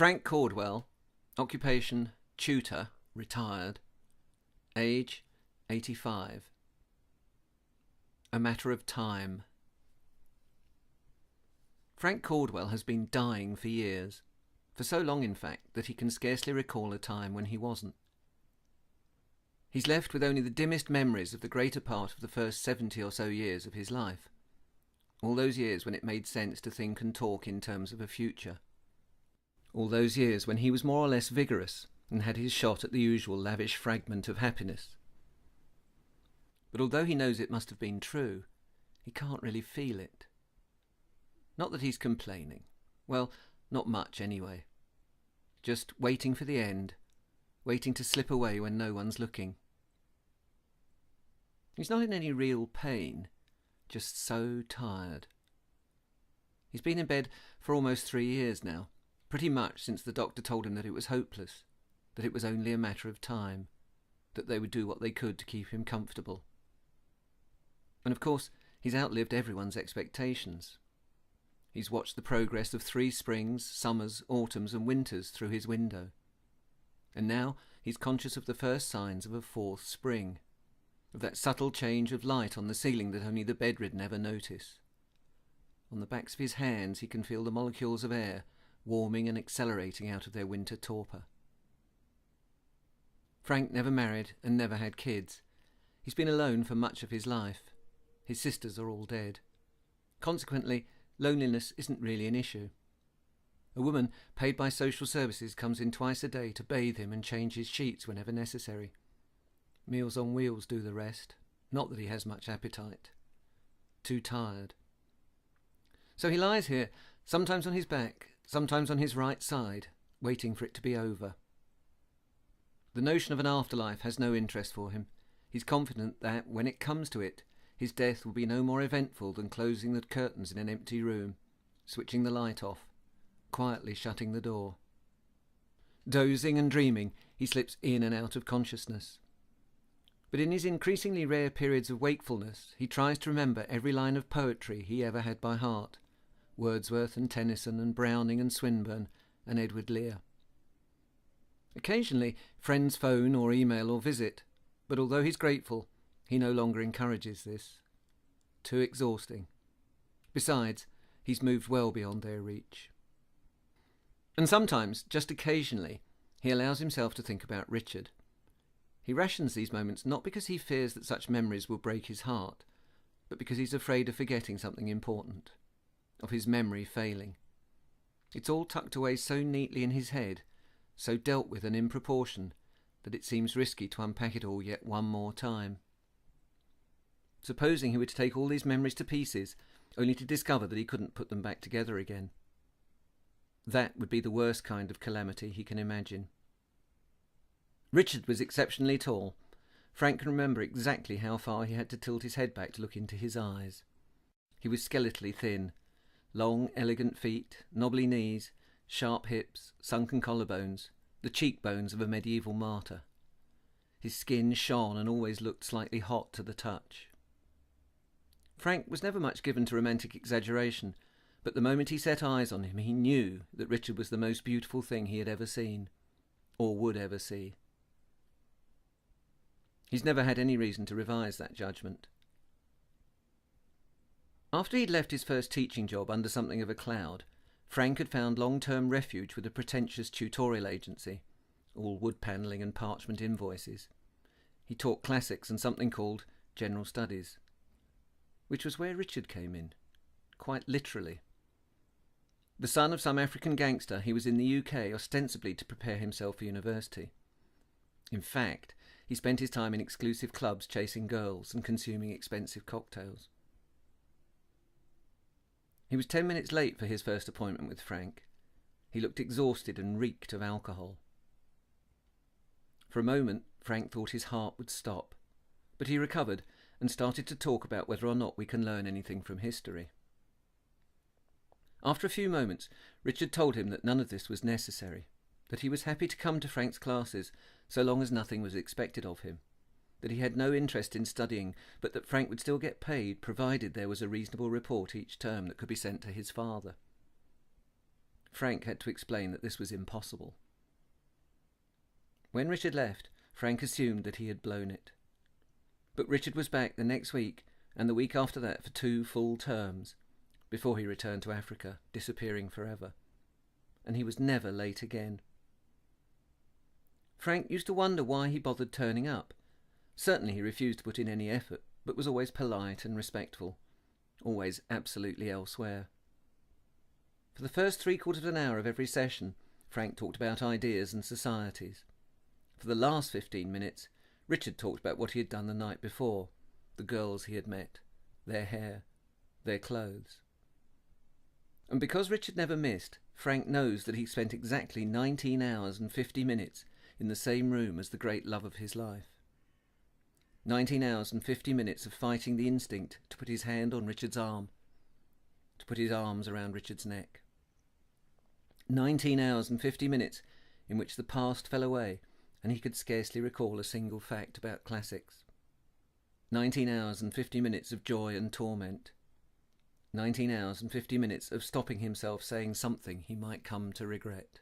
Frank Cordwell, occupation tutor, retired, age 85. A matter of time. Frank Cordwell has been dying for years, for so long in fact that he can scarcely recall a time when he wasn't. He's left with only the dimmest memories of the greater part of the first 70 or so years of his life, all those years when it made sense to think and talk in terms of a future. All those years when he was more or less vigorous and had his shot at the usual lavish fragment of happiness. But although he knows it must have been true, he can't really feel it. Not that he's complaining. Well, not much anyway. Just waiting for the end, waiting to slip away when no one's looking. He's not in any real pain, just so tired. He's been in bed for almost 3 years now, pretty much since the doctor told him that it was hopeless, that it was only a matter of time, that they would do what they could to keep him comfortable. And of course, he's outlived everyone's expectations. He's watched the progress of 3 springs, summers, autumns and winters through his window. And now he's conscious of the first signs of a 4th spring, of that subtle change of light on the ceiling that only the bedridden ever notice. On the backs of his hands he can feel the molecules of air warming and accelerating out of their winter torpor. Frank never married and never had kids. He's been alone for much of his life. His sisters are all dead. Consequently, loneliness isn't really an issue. A woman paid by social services comes in twice a day to bathe him and change his sheets whenever necessary. Meals on Wheels do the rest. Not that he has much appetite. Too tired. So he lies here, sometimes on his back, sometimes on his right side, waiting for it to be over. The notion of an afterlife has no interest for him. He's confident that, when it comes to it, his death will be no more eventful than closing the curtains in an empty room, switching the light off, quietly shutting the door. Dozing and dreaming, he slips in and out of consciousness. But in his increasingly rare periods of wakefulness, he tries to remember every line of poetry he ever had by heart, Wordsworth and Tennyson and Browning and Swinburne and Edward Lear. Occasionally, friends phone or email or visit, but although he's grateful, he no longer encourages this. Too exhausting. Besides, he's moved well beyond their reach. And sometimes, just occasionally, he allows himself to think about Richard. He rations these moments not because he fears that such memories will break his heart, but because he's afraid of forgetting something important, of his memory failing. It's all tucked away so neatly in his head, so dealt with and in proportion, that it seems risky to unpack it all yet one more time. Supposing he were to take all these memories to pieces, only to discover that he couldn't put them back together again. That would be the worst kind of calamity he can imagine. Richard was exceptionally tall. Frank can remember exactly how far he had to tilt his head back to look into his eyes. He was skeletally thin. Long, elegant feet, knobbly knees, sharp hips, sunken collarbones, the cheekbones of a medieval martyr. His skin shone and always looked slightly hot to the touch. Frank was never much given to romantic exaggeration, but the moment he set eyes on him he knew that Richard was the most beautiful thing he had ever seen, or would ever see. He's never had any reason to revise that judgment. After he'd left his first teaching job under something of a cloud, Frank had found long-term refuge with a pretentious tutorial agency, all wood panelling and parchment invoices. He taught classics and something called General Studies, which was where Richard came in, quite literally. The son of some African gangster, he was in the UK ostensibly to prepare himself for university. In fact, he spent his time in exclusive clubs chasing girls and consuming expensive cocktails. He was 10 minutes late for his first appointment with Frank. He looked exhausted and reeked of alcohol. For a moment, Frank thought his heart would stop, but he recovered and started to talk about whether or not we can learn anything from history. After a few moments, Richard told him that none of this was necessary, that he was happy to come to Frank's classes so long as nothing was expected of him, that he had no interest in studying, but that Frank would still get paid provided there was a reasonable report each term that could be sent to his father. Frank had to explain that this was impossible. When Richard left, Frank assumed that he had blown it. But Richard was back the next week and the week after that for 2 full terms, before he returned to Africa, disappearing forever. And he was never late again. Frank used to wonder why he bothered turning up. Certainly he refused to put in any effort, but was always polite and respectful, always absolutely elsewhere. For the first 3/4 of an hour of every session, Frank talked about ideas and societies. For the last 15 minutes, Richard talked about what he had done the night before, the girls he had met, their hair, their clothes. And because Richard never missed, Frank knows that he spent exactly 19 hours and 50 minutes in the same room as the great love of his life. 19 hours and 50 minutes of fighting the instinct to put his hand on Richard's arm, to put his arms around Richard's neck. 19 hours and 50 minutes in which the past fell away and he could scarcely recall a single fact about classics. 19 hours and 50 minutes of joy and torment. 19 hours and 50 minutes of stopping himself saying something he might come to regret.